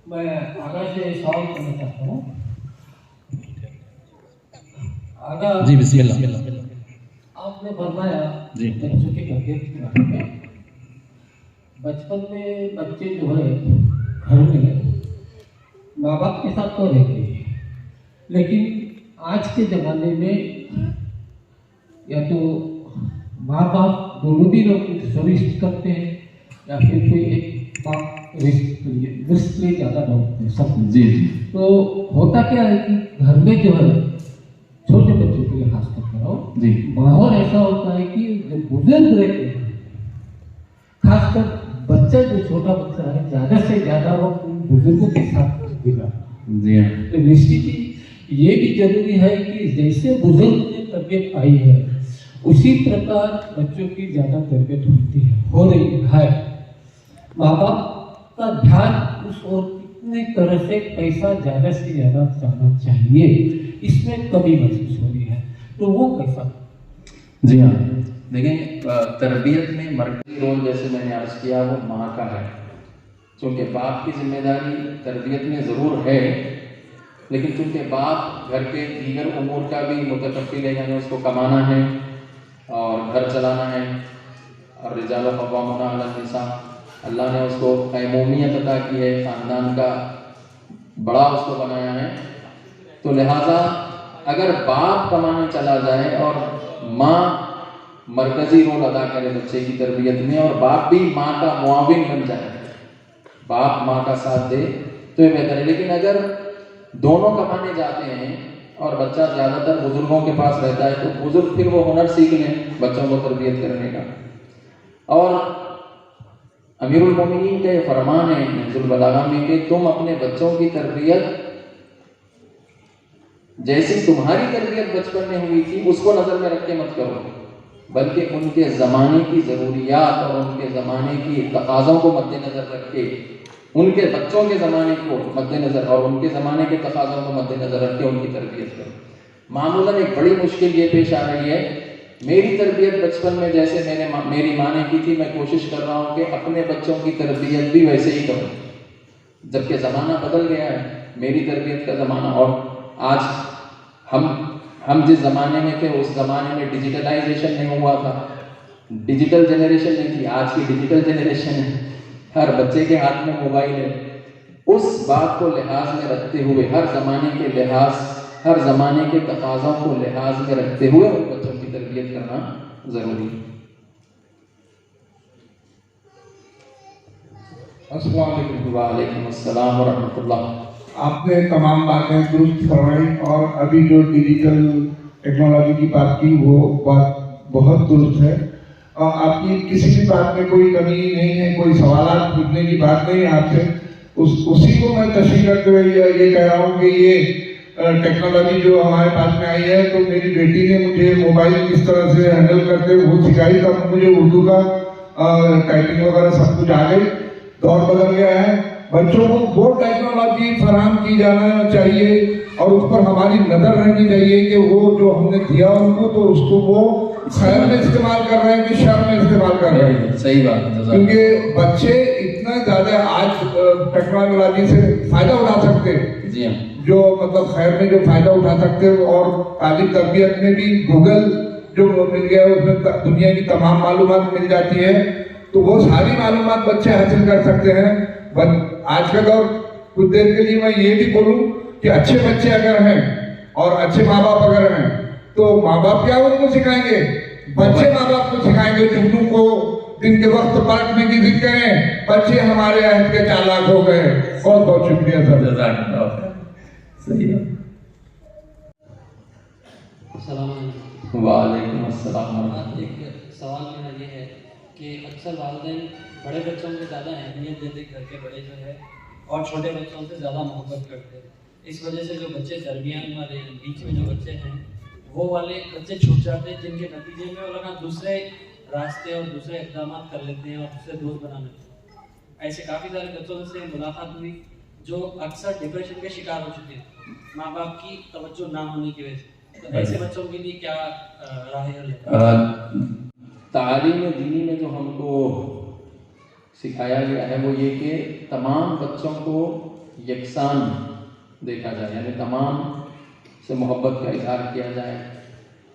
میں آگاہ سے سوال کرنا چاہتا ہوں. آگاہ جی بسم اللہ. آپ نے فرمایا جی. بچوں کی تربیت کے بارے میں. بچپن میں بچے جو ہے گھر میں ماں باپ کے ساتھ تو رہتے ہیں، لیکن آج کے زمانے میں یا تو ماں باپ دونوں بھی لوگ سروس کرتے ہیں یا پھر کوئی ایک باپ رسک لیے زیادہ دوڑتے ہیں سب. جی جی. تو ہوتا کیا ہے کہ گھر میں جو ہے چھوٹے بچوں کے لیے خاص کر کر رہا ہوں جی. ماحول ایسا ہوتا ہے کہ جو بزرگ رہتے ہیں، خاص کر بچہ جو چھوٹا بچہ ہے زیادہ سے زیادہ وقت ان بزرگوں کے ساتھ گزارتا ہے. جی ہاں. تو نشچت یہ بھی ضروری ہے کہ جیسے بزرگ کی تربیت آئی ہے اسی پرکار بچوں کی زیادہ تربیت ہوتی ہے، ہو رہی ہے. ماں باپ کا دھیان اس اور کتنے طرح سے پیسہ زیادہ سے زیادہ جانا چاہیے، اس میں کمی محسوس ہو رہی ہے. تو وہ کیسا؟ جی ہاں. دیکھیں تربیت میں مرکزی رول جیسے میں نے عرض کیا وہ ماں کا ہے، چونکہ باپ کی ذمہ داری تربیت میں ضرور ہے، لیکن چونکہ باپ گھر کے دیگر امور کا بھی متکفل ہے، یعنی اس کو کمانا ہے اور گھر چلانا ہے. اور رجال قوامون علی النساء، اللہ نے اس کو قیمومیت عطا کی ہے، خاندان کا بڑا اس کو بنایا ہے. تو لہٰذا اگر باپ کمانے چلا جائے اور ماں مرکزی رول ادا کرے بچے کی تربیت میں، اور باپ بھی ماں کا معاون بن جائے، باپ ماں کا ساتھ دے تو یہ بہتر ہے. لیکن اگر دونوں کمانے جاتے ہیں اور بچہ زیادہ تر بزرگوں کے پاس رہتا ہے تو بزرگ پھر وہ ہنر سیکھ لیں بچوں کو تربیت کرنے کا. اور امیر المومنین کا یہ فرمان ہے نہج البلاغہ میں کہ تم اپنے بچوں کی تربیت جیسی تمہاری تربیت بچپن میں ہوئی تھی اس کو نظر میں رکھ کے مت کرو، بلکہ ان کے زمانے کی ضروریات اور ان کے زمانے کی تقاضوں کو مد نظر رکھ کے، ان کے بچوں کے زمانے کو مد نظر اور ان کے زمانے کے تقاضوں کو مد نظر رکھ کے ان کی تربیت کرو. معمولاً ایک بڑی مشکل یہ پیش آ رہی ہے، میری تربیت بچپن میں جیسے میری ماں نے کی تھی، میں کوشش کر رہا ہوں کہ اپنے بچوں کی تربیت بھی ویسے ہی کروں، جبکہ زمانہ بدل گیا ہے. میری تربیت کا زمانہ اور آج ہم جس زمانے میں تھے اس زمانے میں ڈیجیٹلائزیشن نہیں ہوا تھا، ڈیجیٹل جنریشن نہیں تھی. آج کی ڈیجیٹل جنریشن ہے، ہر بچے کے ہاتھ میں موبائل ہے. اس بات کو لحاظ میں رکھتے ہوئے، ہر زمانے کے لحاظ، ہر زمانے کے تقاضوں کو لحاظ میں رکھتے ہوئے ان بچوں کی تربیت کرنا ضروری ہے. السلام علیکم. وعلیکم السلام ورحمۃ اللہ. آپ نے تمام باتیں درست فرمائی، اور ابھی جو ڈیجیٹل ٹیکنالوجی کی بات کی وہ بات بہت درست ہے، اور آپ کی کسی بھی بات میں کوئی کمی نہیں ہے، کوئی سوالات پوچھنے کی بات نہیں ہے آپ سے. اسی کو میں تشریح کرتے ہوئے یہ کہہ رہا ہوں کہ یہ ٹیکنالوجی جو ہمارے پاس میں آئی ہے تو میری بیٹی نے مجھے موبائل کس طرح سے ہینڈل کرتے وہ سکھائی، تب مجھے اردو کا ٹائپنگ وغیرہ سب کچھ آ گئی. دور بدل گیا ہے، بچوں کو وہ ٹیکنالوجی فراہم کی جانا چاہیے اور اس پر ہماری نظر رہنی چاہیے کہ وہ جو ہم نے دیا ان کو تو اس کو وہ خیر میں استعمال کر رہے ہیں کہ شر میں استعمال کر رہے ہیں. صحیح بات ہے. کیونکہ بچے اتنا زیادہ آج ٹیکنالوجی سے فائدہ اٹھا سکتے ہیں، جی ہاں. جو مطلب خیر میں جو فائدہ اٹھا سکتے ہیں، اور تعلیم تربیت میں بھی گوگل جو مل گیا ہے اس میں دنیا کی تمام معلومات مل جاتی ہے، تو وہ ساری معلومات بچے حاصل کر سکتے ہیں. آج کا دور کچھ دیر کے لیے میں یہ بھی بولوں کہ اچھے بچے اگر ہیں اور اچھے ماں باپ اگر ہیں تو ماں باپ کیا ان کو سکھائیں گے، بچے ماں باپ کو سکھائیں گے. ٹوٹو کو دن کے وقت پلٹنے کی ضد کریں، بچے ہمارے عہد کے چالاک ہو گئے. بہت بہت شکریہ سر. صحیح ہے. السلام علیکم. وعلیکم السلام. ایک سوال میرا یہ ہے کہ اکثر والدین بڑے بچوں کو زیادہ اہمیت دیتے، گھر کے بڑے جو ہے، اور چھوٹے بچوں سے زیادہ محبت کرتے ہیں. اس وجہ سے جو بچے درمیان والے بیچ میں جو بچے ہیں وہ والے بچے چھوٹ جاتے ہیں، جن کے نتیجے میں وہ لوگ دوسرے راستے اور دوسرے اقدامات کر لیتے ہیں اور دوسرے دوست بنا لیتے ہیں. ایسے کافی سارے بچوں سے ملاقات ہوئی جو اکثر ڈپریشن کے شکار ہو چکے ہیں ماں باپ کی توجہ نہ ہونے کی وجہ سے. تو ایسے بچوں کے لیے کیا راہ ہے؟ تعلیم دینی میں جو ہم کو سکھایا گیا ہے وہ یہ کہ تمام بچوں کو یکساں دیکھا جائے، یعنی تمام سے محبت کا اظہار کیا جائے.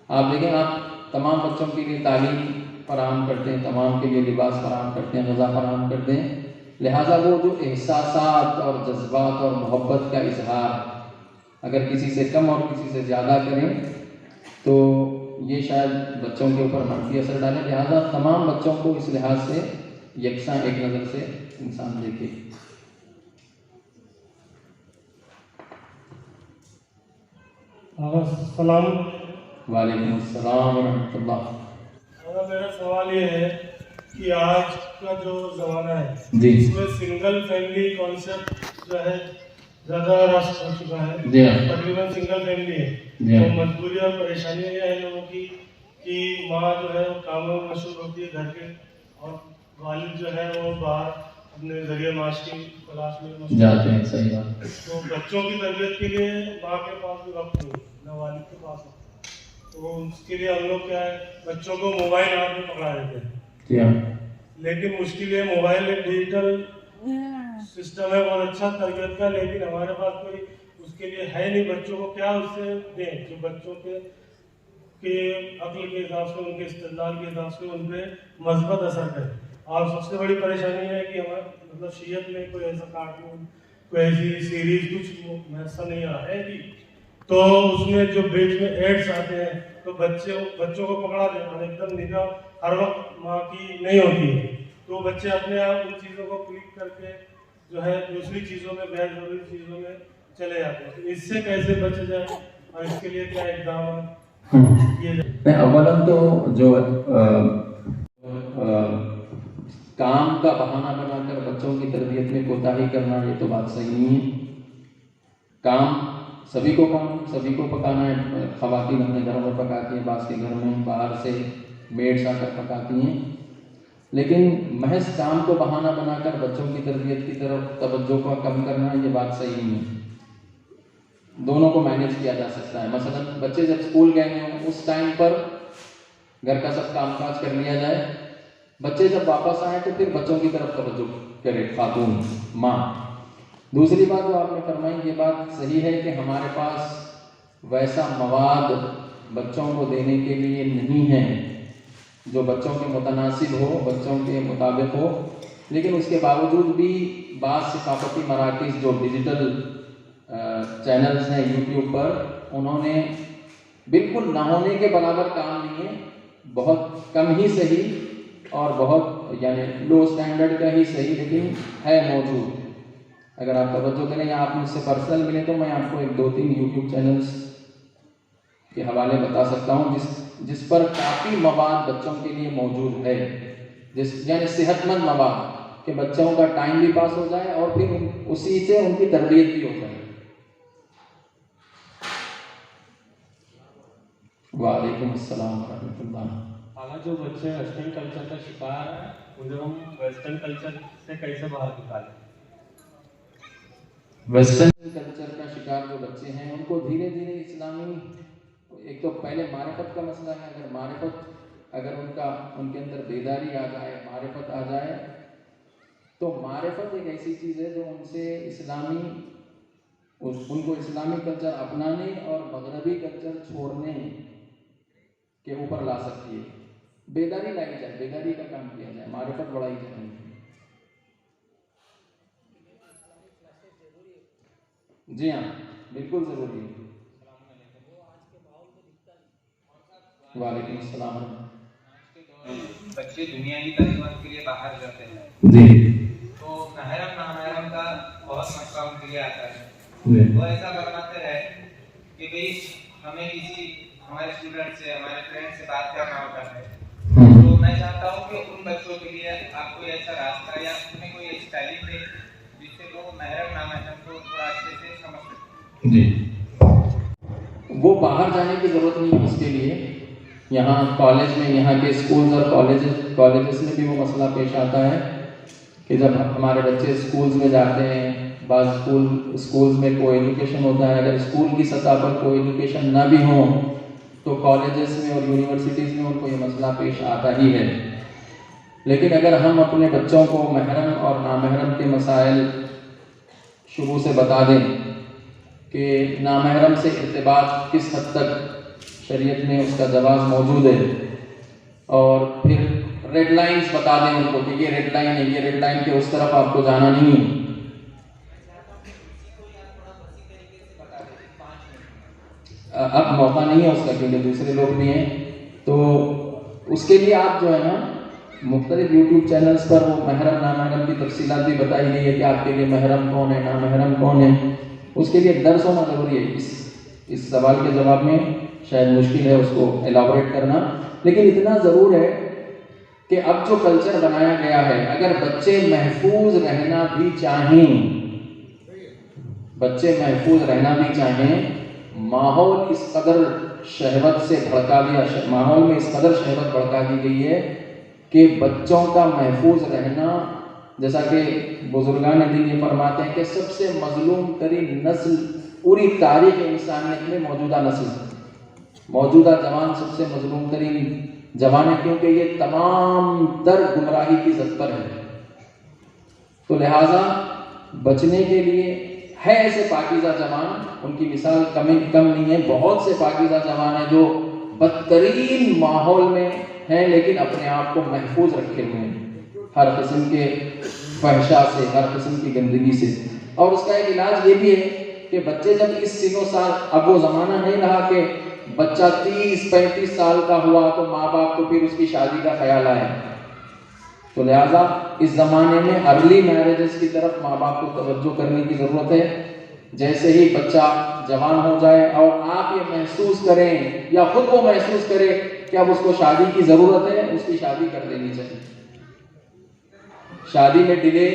آپ دیکھیں، آپ تمام بچوں کے لیے تعلیم فراہم کرتے ہیں، تمام کے لیے لباس فراہم کرتے ہیں، غذا فراہم کرتے ہیں، لہٰذا وہ جو احساسات اور جذبات اور محبت کا اظہار اگر کسی سے کم اور کسی سے زیادہ کریں تو یہ شاید بچوں کے اوپر منفی اثر ڈالے. لہٰذا تمام بچوں کو اس لحاظ سے یکساں ایک نظر سے انسان دیکھے. السلام. وعلیکم السلام ورحمۃ اللہ. میرا سوال یہ ہے کہ آج کا جو زمانہ ہے جی اس میں سنگل فیملی کانسیپٹ جو ہے زیادہ رش ہو چکا ہے. جی ہاں. تقریباً سنگل فیملی ہے. جی ہاں. تو مجبوری اور پریشانیاں یہ ہیں لوگوں کی کہ ماں جو ہے وہ کاموں میں مشغول ہوتی ہے گھر کے، اور والد جو ہے وہ باہر اپنے ذریعہ معاش کی تلاش میں مشغول جاتے ہیں. صحیح بات. تو بچوں کی تربیت کے لیے ماں کے پاس بھی وقت نہیں ہے، نہ والد کے پاس وقت. تو اس کے لیے ہم لوگ کیا ہے، بچوں کو موبائل ہاتھ میں پکڑا دیتے ہیں. جی ہاں. لیکن مشکل یہ موبائل ایک ڈیجیٹل سسٹم ہے بہت اچھا تربیت کا، لیکن ہمارے پاس کوئی اس کے لیے ہے نہیں. بچوں کو کیا اس سے دیں جو بچوں کے عقل کے حساب سے، ان کے استدلال کے حساب سے ان پہ مثبت اثر کرے. اور سب سے بڑی پریشانی ہے کہ ہمارے مطلب شریعت میں کوئی ایسا کارٹون، کوئی ایسی سیریز کچھ میسر نہیں آ ہے بھی. تو اس میں جو بیچ میں ایڈس آتے ہیں تو بچوں کو پکڑا دیں اور ایک دم نگاہ ہر وقت ماں کی نہیں ہوتی ہے. تو بچے اپنے آپ ان چیزوں کو کلک کر کے جو ہے دوسری چیزوں میں، غیر ضروری چیزوں میں چلے جاتے ہیں. تو اس سے کیسے بچا جائے اور اس کے لیے کیا اقدامات کیے جائیں؟ اولاً تو جو کام کا بہانہ بنا کر بچوں کی تربیت میں کوتاہی کرنا، یہ تو بات صحیح نہیں ہے. کام سبھی کو پکانا ہے. خواتین اپنے گھروں میں پکاتی ہیں، بعض کے گھر میں باہر سے میڈس آ کر پکاتی ہیں. لیکن محض کام کو بہانہ بنا کر بچوں کی تربیت کی طرف توجہ کو کم کرنا، یہ بات صحیح نہیں ہے. دونوں کو مینیج کیا جا سکتا ہے. مثلا بچے جب اسکول گئے ہوں اس ٹائم پر گھر کا سب کام کاج کر لیا جائے. بچے جب واپس آئیں تو پھر بچوں کی طرف توجہ کرے خاتون ماں. دوسری بات جو آپ نے فرمائی، یہ بات صحیح ہے کہ ہمارے پاس ویسا مواد بچوں کو دینے کے لیے نہیں ہے جو بچوں کے متناسب ہو، بچوں کے مطابق ہو. لیکن اس کے باوجود بھی بعض ثقافتی مراکز جو ڈیجیٹل چینلز ہیں یوٹیوب پر، انہوں نے بالکل نہ ہونے کے برابر کام نہیں ہے، بہت کم ہی صحیح اور بہت یعنی لو اسٹینڈرڈ کا ہی صحیح، لیکن ہے موجود. اگر آپ توجہ کریں یا آپ مجھ سے پرسنل ملیں تو میں آپ کو 1-2-3 یوٹیوب چینلز کے حوالے بتا سکتا ہوں جس پر کافی مواد بچوں کے لیے موجود ہے، یعنی صحت مند مواد کہ بچوں کا ٹائم بھی پاس ہو جائے اور پھر اسی سے ان کی تربیت بھی ہو جائے. وعلیکم السلام ورحمۃ اللہ. حالانکہ جو بچے ویسٹرن کلچر کا شکار ہیں انہیں ہم ویسٹرن کلچر سے کیسے باہر نکالیں؟ ویسٹرن کلچر کا شکار جو بچے ہیں ان کو دھیرے دھیرے اسلامی، ایک تو پہلے معرفت کا مسئلہ ہے. اگر معرفت ان کے اندر بیداری آ جائے، معرفت آ جائے تو معرفت ایک ایسی چیز ہے جو ان کو اسلامی کلچر اپنانے اور مغربی کلچر چھوڑنے کے اوپر لا سکتی ہے. بیداری لائی جائے، بیداری کا کام کیا جائے، معرفت بڑھائی جائے. جی ہاں، بالکل ضروری ہے. وعلیکم السلام. بچے دنیا کی تعلیمات کے لیے باہر جاتے ہیں جی تو محرم نامحرم کا بہت مسئلہ ان کے لیے آتا ہے. جی وہ ایسا فرماتے ہیں کہ بھئی ہمیں کسی ہمارے اسٹوڈنٹ سے، ہمارے فرینڈ سے بات کرنا ہوتا ہے. تو میں چاہتا ہوں کہ ان بچوں کے لیے آپ کوئی ایسا راستہ یا انہیں کوئی ایسی تعلیم دیں جس سے وہ محرم نامحرم کو تھوڑا اچھے سے سمجھ سکیں. جی، وہ باہر جانے کی ضرورت نہیں ہے اس کے لیے. یہاں کالج میں، یہاں کے اسکولز اور کالجز میں بھی وہ مسئلہ پیش آتا ہے کہ جب ہمارے بچے اسکولز میں جاتے ہیں، بعض اسکولز میں کو ایجوکیشن ہوتا ہے. اگر اسکول کی سطح پر کو ایجوکیشن نہ بھی ہو تو کالجز میں اور یونیورسٹیز میں ان کو یہ مسئلہ پیش آتا ہی ہے. لیکن اگر ہم اپنے بچوں کو محرم اور نامحرم کے مسائل शुरू से बता दें कि नामहरम से इर्तिबात किस हद तक शरीयत में उसका जवाज़ मौजूद है, और फिर रेड लाइन्स बता दें उनको कि ये रेड लाइन है, ये रेड लाइन के उस तरफ आपको जाना नहीं है। अब मौका नहीं है उसका क्योंकि दूसरे लोग भी हैं, तो उसके लिए आप जो है ना मुख्तलिफ यूट्यूब चैनल्स पर वो महरम नामहरम की तफसीलात भी बताई गई है कि आपके लिए महरम कौन है, नामहरम कौन है। उसके लिए दर्स होना ज़रूरी है। इस सवाल के जवाब में शायद मुश्किल है उसको एलाबोरेट करना, लेकिन इतना ज़रूर है कि अब जो कल्चर बनाया गया है, अगर बच्चे महफूज रहना भी चाहें, माहौल इस कदर शहवत से भड़का दिया, माहौल में इस कदर शहवत भड़का दी गई है कि बच्चों का महफूज रहना, जैसा कि बुजुर्गान दीन ये फरमाते हैं कि सबसे मजलूम तरीन नस्ल पूरी तारीख इंसानियत में मौजूदा नस्ल, मौजूदा जवान सबसे मजलूम तरीन जवान है, क्योंकि ये तमाम दर गुमराही की ज़द पर है। तो लिहाजा बचने के लिए है ऐसे पाकीज़ा जवान, उनकी मिसाल कम नहीं है। बहुत से पाकीज़ा जवान हैं जो बदतरीन माहौल में हैं लेकिन अपने आप को महफूज रखे हुए हैं हर किस्म के फहशा से, हर किस्म की गंदगी से। और उसका एक इलाज ये भी है कि बच्चे जब इस सिनो साल, अब वो ज़माना नहीं रहा कि बच्चा 30-35 साल का हुआ तो माँ बाप को फिर उसकी शादी का ख्याल आए। तो लिहाजा इस ज़माने में अर्ली मैरिजेस की तरफ माँ बाप को तवज्जो करने की ज़रूरत है। जैसे ही बच्चा जवान हो जाए और आप ये महसूस करें या खुद वो महसूस करे कि अब उसको शादी की ज़रूरत है, उसकी शादी कर देनी चाहिए। शादी में डिले,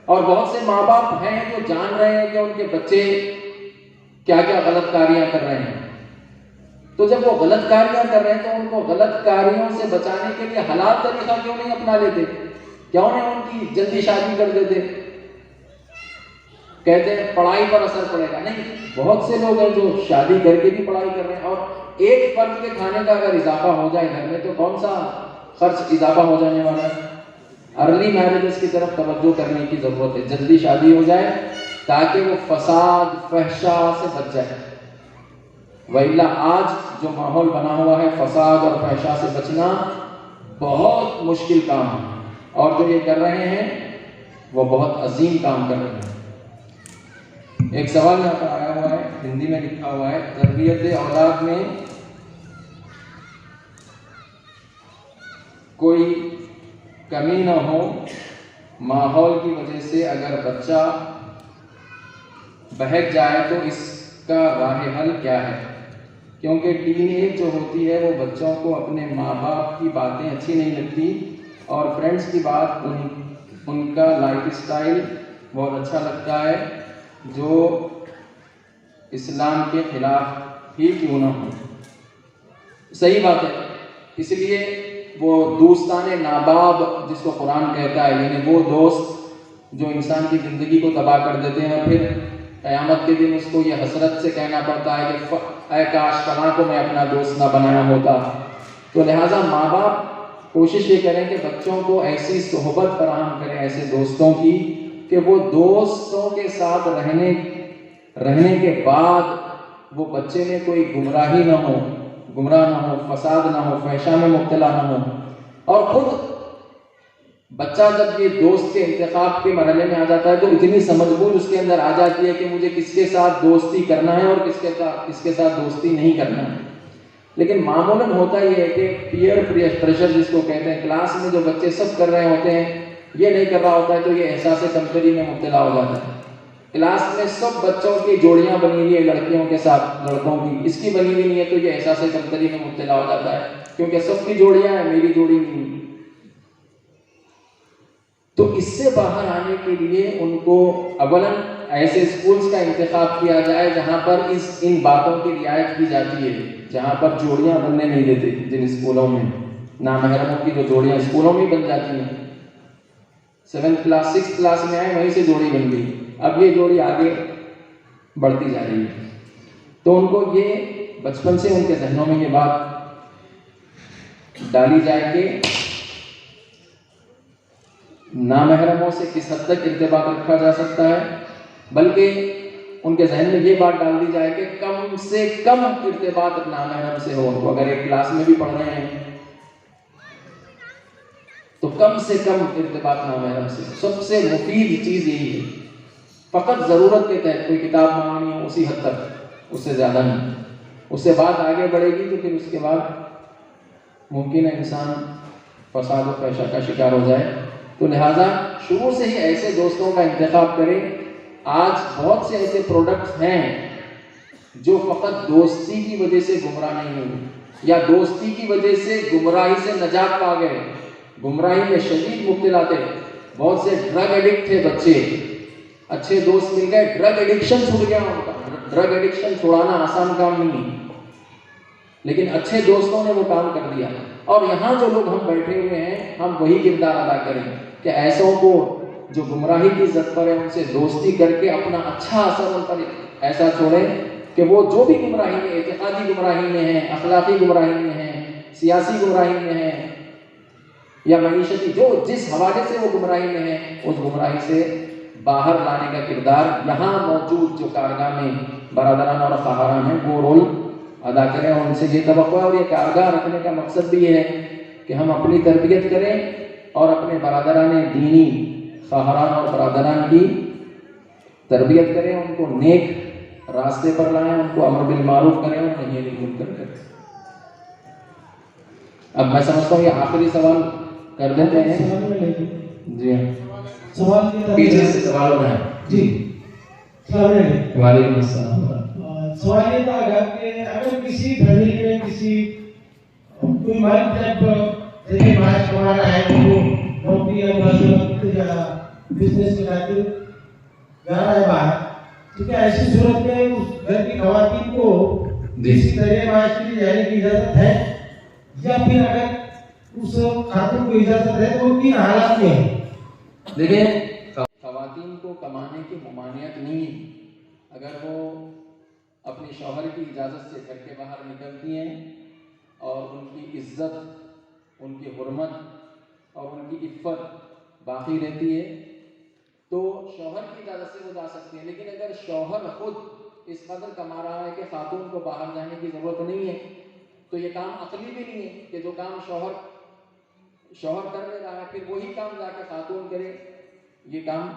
और बहुत से माँ बाप हैं जो जान रहे हैं कि उनके बच्चे क्या क्या गलत कारियां कर रहे हैं, तो जब वो गलत कारियां कर रहे हैं तो उनको गलत कारियों से बचाने के लिए हलाल तरीका क्यों नहीं अपना लेते, क्यों नहीं उनकी जल्दी शादी कर देते। कहते हैं पढ़ाई पर असर पड़ेगा, नहीं, बहुत से लोग हैं जो शादी करके भी पढ़ाई कर रहे हैं, और एक फर्द के खाने का अगर इजाफा हो जाए घर में तो कौन सा खर्च इजाफा हो जाने वाला है। अर्ली मैरिजेस की तरफ तवज्जो करने की जरूरत है, जल्दी शादी हो जाए ताकि वो फसाद फहशा से बच जाए। वैला आज जो माहौल बना हुआ है फसाद और फहशा से बचना बहुत मुश्किल काम है, और जो ये कर रहे हैं वो बहुत अजीम काम कर रहे हैं। एक सवाल यहाँ पर आया हुआ है, हिंदी में लिखा हुआ है, तरबियत औलाद में कोई कमी न हो माहौल की वजह से, अगर बच्चा बहक जाए तो इसका राह हल क्या है। क्योंकि टीनेज जो होती है वो बच्चों को अपने माँ बाप की बातें अच्छी नहीं लगती, और फ्रेंड्स की बात उनका लाइफ स्टाइल बहुत अच्छा लगता है जो इस्लाम के खिलाफ ही क्यों ना हो। सही बात है, इसलिए वो दोस्ताने नाबाब जिसको कुरान कहता है, यानी वो दोस्त जो इंसान की ज़िंदगी को तबाह कर देते हैं, और फिर क़यामत के दिन उसको ये हसरत से कहना पड़ता है कि ऐ काश कमा को मैं अपना दोस्त ना बनाया होता। तो लिहाजा माँ बाप कोशिश ये करें कि बच्चों को ऐसी सोहबत फराहम करें ऐसे दोस्तों की कि वो दोस्तों के साथ रहने के बाद वो बच्चे में कोई गुमराही ना हो, गुमराह ना हो, फसाद ना हो, फहशा में मुब्तला ना हो। और खुद बच्चा जब ये दोस्त के इंतखाब के मरहले में आ जाता है तो इतनी समझबूझ उसके अंदर आ जाती है कि मुझे किसके साथ दोस्ती करना है और किसके साथ दोस्ती नहीं करना है। लेकिन मामूलन होता ये है कि पीयर प्रेशर जिसको कहते हैं, क्लास में जो बच्चे सब कर रहे होते हैं ये नहीं कर रहा होता है तो ये एहसास कमतरी में मुब्तला हो जाता है। क्लास में सब बच्चों की जोड़ियां बनी हुई है लड़कियों के साथ लड़कों की, इसकी बनी हुई नहीं है तो ये एहसास कमतरी में मुब्तला हो जाता है, क्योंकि सबकी जोड़ियां हैं, मेरी जोड़ी नहीं। तो इससे बाहर आने के लिए उनको अवलन ऐसे स्कूल्स का इंतखाब किया जाए जहां पर इन बातों की रियायत की जाती है, जहां पर जोड़ियां बनने नहीं देते। जिन स्कूलों में नामहरमों की जो जोड़ियां स्कूलों में बन जाती हैं, 7th क्लास 6th क्लास में आए वहीं से जोड़ी बन गई, अब ये जोड़ी आगे बढ़ती जा रही है। तो उनको ये बचपन से उनके जहनों में ये बात डाली जाए कि नामहरमों से किस हद तक इर्तिबात रखा जा सकता है, बल्कि उनके जहन में ये बात डाल दी जाए कि कम से कम इर्तिबात नामहरम से हो। उनको अगर एक क्लास में भी पढ़ रहे हैं तो कम से कम इर्तिबात नामहरम से। सबसे मुफीद चीज़ यही है, फ़कत ज़रूरत के तहत कोई किताब मांगनी हो उसी हद तक, उससे ज़्यादा नहीं। उससे बात आगे बढ़ेगी तो फिर उसके बाद मुमकिन है इंसान फसाद और फहशा का शिकार हो जाए। तो लिहाजा शुरू से ही ऐसे दोस्तों का इंतखाब करें। आज बहुत से ऐसे प्रोडक्ट्स हैं जो फ़कत दोस्ती की वजह से गुमराह नहीं हुए या दोस्ती की वजह से गुमराही से नजात पा गए, गुमराही में शदीद मुब्तला थे। बहुत से ड्रग एडिक्ट थे बच्चे, अच्छे दोस्त मिल गए, ड्रग एडिक्शन छूट गया उनका। ड्रग एडिक्शन छुड़ाना आसान काम नहीं है, लेकिन अच्छे दोस्तों ने वो काम कर दिया। और यहाँ जो लोग हम बैठे हुए हैं, हम वही किरदार अदा करें कि ऐसों को जो गुमराही की ज़द पर है उनसे दोस्ती करके अपना अच्छा असर उन पर ऐसा छोड़ें कि वो जो भी गुमराही में, एतिक़ादी गुमराही में है, अखलाकी गुमराही में है, सियासी गुमराही में है या मईशती, जो जिस हवाले से वो गुमराही में है, उस गुमराही से बाहर लाने का किरदार यहाँ मौजूद जो कारगाह में बरादरान और ख़ाहरान हैं वो रोल अदा करें। और उनसे ये तवक्को है और ये कारगाह रखने का मकसद भी ये है कि हम अपनी तरबियत करें और अपने बरादरान दीनी ख़ाहरान और बरादरान की तरबियत करें, उनको नेक रास्ते पर लाएं, उनको अमर बिल मारूफ करें और नही अनिल मुनकर करें। अब मैं समझता हूँ ये आखिरी सवाल कर देते हैं। जी हाँ, सवाल पीछे से सवाल हो रहा है जी। वालेकुम अस्सलाम। सवाल ये था अगर किसी फैमिली में किसी कोई मर्द जब जैसे मार्च कमा रहा है तो नौकरी या मुलाजिमत या बिजनेस के खातिर जा रहा है बाहर, तो क्या ऐसी सूरत में उस घर की खवातीन को किसी तरह मार्च के लिए जाने की इजाजत है, या फिर अगर उस खातून को इजाजत है तो किन हालात में है? देखिए, खवातीन को कमाने की ममानियत नहीं है। अगर वो अपने शौहर की इजाज़त से घर के बाहर निकलती हैं और उनकी इज्जत, उनकी हुर्मत और उनकी इफ़्फ़त बाकी रहती है तो शौहर की इजाज़त से वो जा सकती हैं। लेकिन अगर शौहर खुद इस कदर कमा रहा है कि खातून को बाहर जाने की ज़रूरत नहीं है, तो ये काम अक़ली भी नहीं है कि जो काम शौहर कर ले रहा है फिर वही काम जाकर खातून करे। ये काम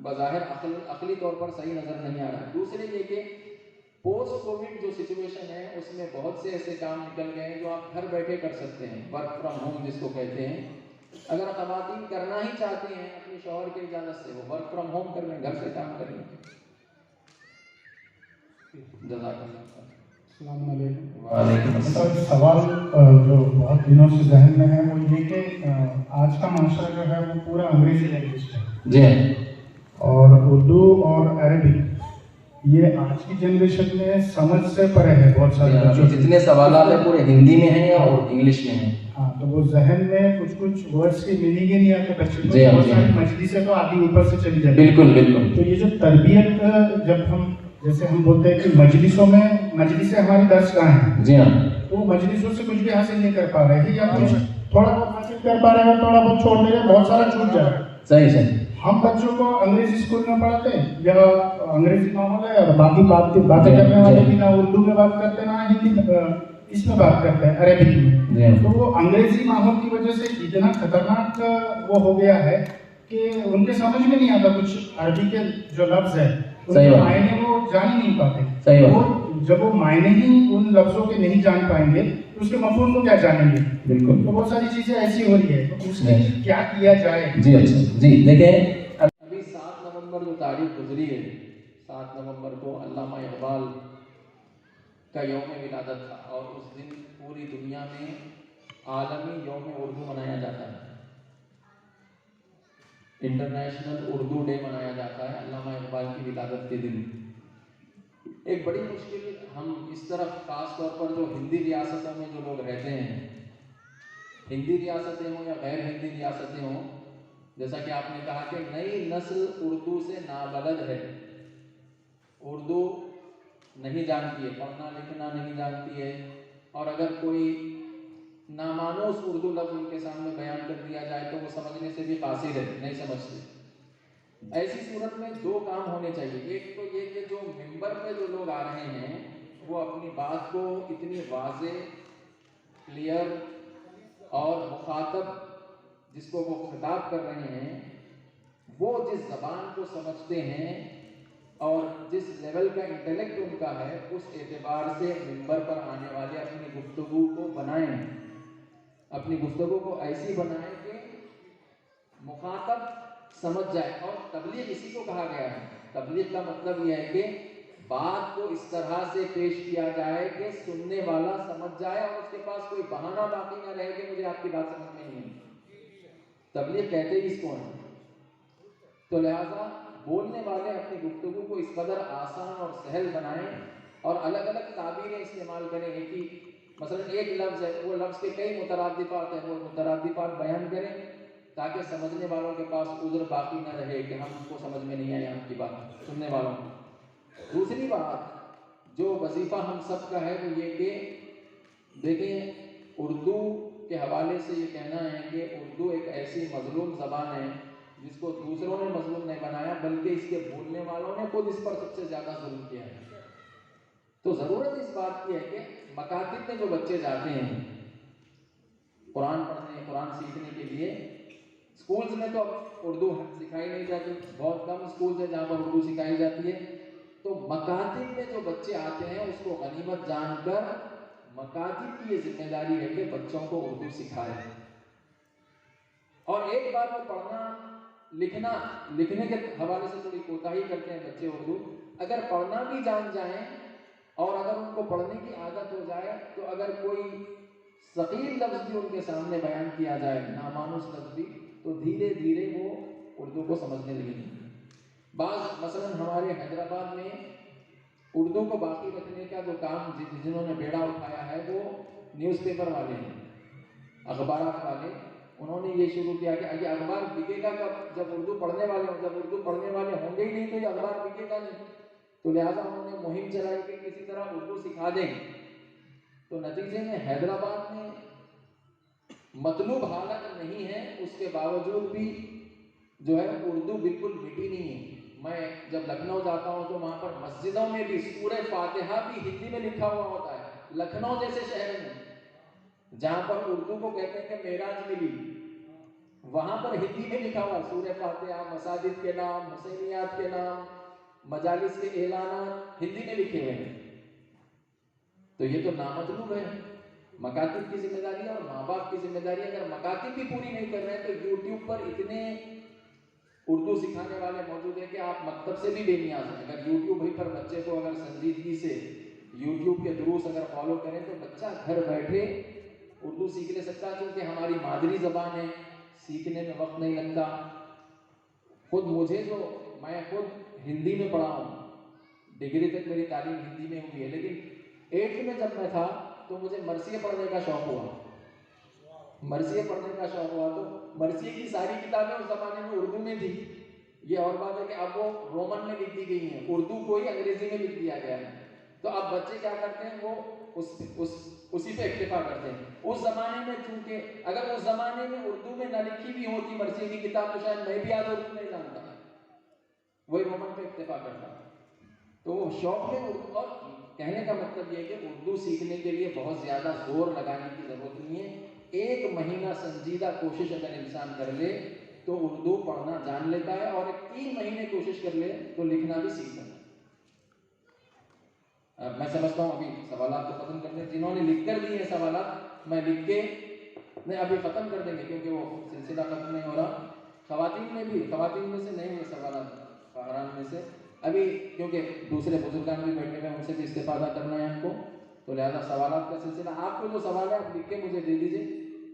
बज़ाहिर अक़ली तौर पर सही नज़र नहीं आ रहा है। दूसरे ये कि पोस्ट कोविड जो सिचुएशन है उसमें बहुत से ऐसे काम निकल गए हैं जो आप घर बैठे कर सकते हैं, वर्क फ्रॉम होम जिसको कहते हैं। अगर ख़वातीन करना ही चाहती हैं अपने शौहर की इजाज़त से, वो वर्क फ्रॉम होम कर लें, घर से काम करें। सवाल जो बहुत दिनों से जहन में है वो ये कि आज का माशरा जो है वो पूरा अंग्रेजी लैंग्वेज है जी, और उर्दू और अरबी ये आज की जनरेशन में समझ से परे है। बहुत सारे बच्चों जितने सवाल हैं पूरे हिंदी में हैं या इंग्लिश में हैं। हाँ, तो वो जहन में कुछ वर्ड्स की मीनिंग ही नहीं आते बच्चों को। जी हाँ, बहुत सारी मजलिस से तो आधी ऊपर से चली जाती है। बिल्कुल बिल्कुल। तो ये जो तरबियत, जब हम जैसे हम बोलते हैं कि मजलिसें हमारी दर्शगाह हैं, जी हाँ, तो मजलिसों से कुछ भी हासिल नहीं कर पा रहे हैं या कुछ थोड़ा बहुत हासिल कर पा रहे हैं, थोड़ा बहुत छोड़ दे रहे हैं, बहुत सारा छूट जा रहा है। सही सही। हम बच्चों को अंग्रेजी स्कूल में पढ़ाते हैं या अंग्रेजी माहौल है और बाकी बातें करने वाले भी ना उर्दू में बात करते ना हिंदी इसमें बात करते हैं, अरेबिक में। तो वो अंग्रेजी माहौल की वजह से इतना खतरनाक वो हो गया है कि उनके समझ में नहीं आता कुछ अरबी के जो लफ्ज है उनके मायने वो जान ही नहीं पाते। सही बात। वो जब वो मायने ही उन लफ्जों के नहीं जान पाएंगे तो उसके मफहूम को क्या जानेंगे। बिल्कुल। तो बहुत सारी चीजें ऐसी हो रही है, तो उसमें क्या किया जाए? जी अच्छा जी। देखें, अभी 7 नवंबर जो तारीख गुजरी है, 7 नवंबर को अल्लामा इक़बाल का यौम विलादत था और उस दिन पूरी दुनिया में आलमी यौम उर्दू मनाया जाता है, इंटरनेशनल उर्दू डे मनाया जाता है अल्लामा इक़बाल की विलादत के दिन। एक बड़ी मुश्किल हम इस तरफ ख़ास तौर पर जो हिंदी रियासतों में जो लोग रहते हैं, हिंदी रियासतें हों या गैर हिंदी रियासतें हों, जैसा कि आपने कहा कि नई नस्ल उर्दू से नाबलद है, उर्दू नहीं जानती है, पढ़ना लिखना नहीं जानती है, और अगर कोई नामानोस उर्दू लफ्ज उनके सामने बयान कर दिया जाए तो वो समझने से भी कासिर है, नहीं समझते। ऐसी सूरत में दो काम होने चाहिए। एक तो ये कि जो मिंबर पे जो लोग आ रहे हैं वो अपनी बात को इतनी वाज़े, क्लियर और मुखातब जिसको वो खिताब कर रहे हैं वो जिस ज़बान को समझते हैं और जिस लेवल का इंटेलेक्ट उनका है उस एतबार से मिंबर पर आने वाले अपनी गुफ्तगू को बनाएं, अपनी गुफ्तगू को ऐसी बनाएं कि मुखातब समझ जाए। और तबलीग इसी को कहा गया है। तबलीग का मतलब यह है कि बात को इस तरह से पेश किया जाए कि सुनने वाला समझ जाए और उसके पास कोई बहाना बाकी ना रहे कि मुझे आपकी बात समझ में नहीं आई। तबलीग कहते ही इसको है। तो लिहाजा बोलने वाले अपनी गुफ्तगू को इस कदर आसान और सहल बनाएं और अलग अलग ताबीरें इस्तेमाल करें। एक ही मसलन एक लफ्ज़ है, वो लफ्ज़ के कई मुतरादिफात हैं, वो मुतरादिफात बयान करें ताकि समझने वालों के पास उज़्र बाकी न रहे कि हम उसको समझ में नहीं आई आपकी बात, सुनने वालों को। दूसरी बात जो वजीफ़ा हम सब का है वो ये कि देखें, उर्दू के हवाले से ये कहना है कि उर्दू एक ऐसी मज़लूम ज़बान है जिसको दूसरों ने मज़लूम नहीं बनाया बल्कि इसके बोलने वालों ने खुद इस पर सबसे ज़्यादा जुल्म किया है। तो ज़रूरत इस बात की है कि मकातिब में जो बच्चे जाते हैं कुरान पढ़ने, कुरान सीखने के लिए, स्कूल्स में तो अब उर्दू सिखाई नहीं जाती, बहुत कम स्कूल्स हैं जहाँ पर उर्दू सिखाई जाती है। तो मकातिब में जो बच्चे आते हैं उसको गनीमत जानकर मकातिब की ये जिम्मेदारी है कि बच्चों को उर्दू सिखाए। और एक बार वो पढ़ना लिखने के हवाले से थोड़ी कोताही करते हैं बच्चे उर्दू, अगर पढ़ना भी जान जाएं और अगर उनको पढ़ने की आदत हो जाए तो अगर कोई सकील लफ्ज़ भी उनके सामने बयान किया जाए, नामानुस लफ्ज़ भी, तो धीरे धीरे वो उर्दू को समझने लगेंगे। बाज़ मसलन हमारे हैदराबाद में उर्दू को बाकी रखने का जो काम जिन्होंने बेड़ा उठाया है वो न्यूज़पेपर वाले हैं, अखबारात वाले। उन्होंने ये शुरू किया कि ये अखबार बिकेगा कब, जब उर्दू पढ़ने वाले हों। जब उर्दू पढ़ने वाले होंगे ही नहीं तो ये अखबार बिकेगा नहीं। तो लिहाजा उन्होंने मुहिम चलाई कि किसी तरह उर्दू सिखा दें। तो नतीजे में हैदराबाद में मतलूब हालत नहीं है, उसके बावजूद भी जो है उर्दू बिल्कुल मिटी नहीं है। मैं जब लखनऊ जाता हूँ तो वहाँ पर मस्जिदों में भी सूरह फातिहा भी हिंदी में लिखा हुआ होता है। लखनऊ जैसे शहर में जहाँ पर उर्दू को कहते हैं कि मेराज मिली, वहाँ पर हिंदी में लिखा हुआ सूरह फातिहा, मसाजिद के नाम, हुसैनियात के नाम, मजालिस के ऐलानात हिंदी में लिखे हुए हैं। तो ये तो नामतलूब है। मकातिब की जिम्मेदारी है और माँ बाप की जिम्मेदारी है। अगर मकातिब भी पूरी नहीं कर रहे हैं तो यूट्यूब पर इतने उर्दू सिखाने वाले मौजूद है कि आप मकतब से भी बेनियाज हैं। अगर यूट्यूब ही पर बच्चे को अगर संजीदगी से यूट्यूब के दुरूस अगर फॉलो करें तो बच्चा घर बैठे उर्दू सीख ले सकता है, क्योंकि हमारी मादरी ज़बान है, सीखने में वक्त नहीं लगता। खुद मैं खुद हिंदी में पढ़ा हूँ, डिग्री तक मेरी तालीम हिंदी में हुई है, लेकिन 8th में जब मैं था तो मुझे मरसिया पढ़ने का शौक़ हुआ। मरसिया पढ़ने का शौक़ हुआ तो मरसिया की सारी किताबें उस ज़माने में उर्दू में थी। ये और बात है कि अब वो रोमन में लिख दी गई हैं, उर्दू को ही अंग्रेज़ी में लिख दिया गया है। तो अब बच्चे क्या करते हैं, वो उसी पे इक्तिफा करते हैं। उस ज़माने में चूंकि अगर उस ज़माने में उर्दू में न लिखी भी होती मरसिया की किताब तो शायद मैं भी आज उर्दू नहीं जानता, वही रोमन पे इक्तिफा करता। तो वो शौक़ में उर्दू, और कहने का मतलब ये है कि उर्दू सीखने के लिए बहुत ज़्यादा जोर लगाने की ज़रूरत नहीं है। 1 महीना संजीदा कोशिश अगर इंसान कर ले तो उर्दू पढ़ना जान लेता है, और 3 महीने कोशिश कर ले तो लिखना भी सीख सकता है। मैं समझता हूँ अभी सवालात को ख़त्म करते हैं। जिन्होंने लिख कर दिए हैं सवालात, मैं लिख के नहीं अभी ख़त्म कर देंगे क्योंकि वो सिलसिला ख़त्म नहीं हो रहा। ख़वातीन में से नहीं हुए सवालात, ख़ाहरान में से अभी, क्योंकि दूसरे बुजुर्गान भी बैठे हुए हैं, उनसे भी इस्तिफादा करना है हमको, तो लिहाजा सवालात का सिलसिला। आपको जो सवाल है आप लिख के मुझे दे दीजिए,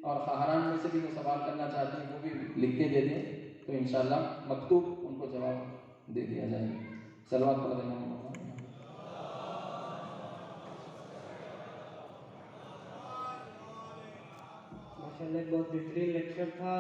और ख़ाहरान में से भी जो सवाल करना चाहते हैं वो भी लिख के दे दें, तो इंशाअल्लाह मकतूब उनको जवाब दे दिया जाएगा। सलवात पढ़ देना। माशाल्लाह बहुत बेहतरीन लेक्चर था।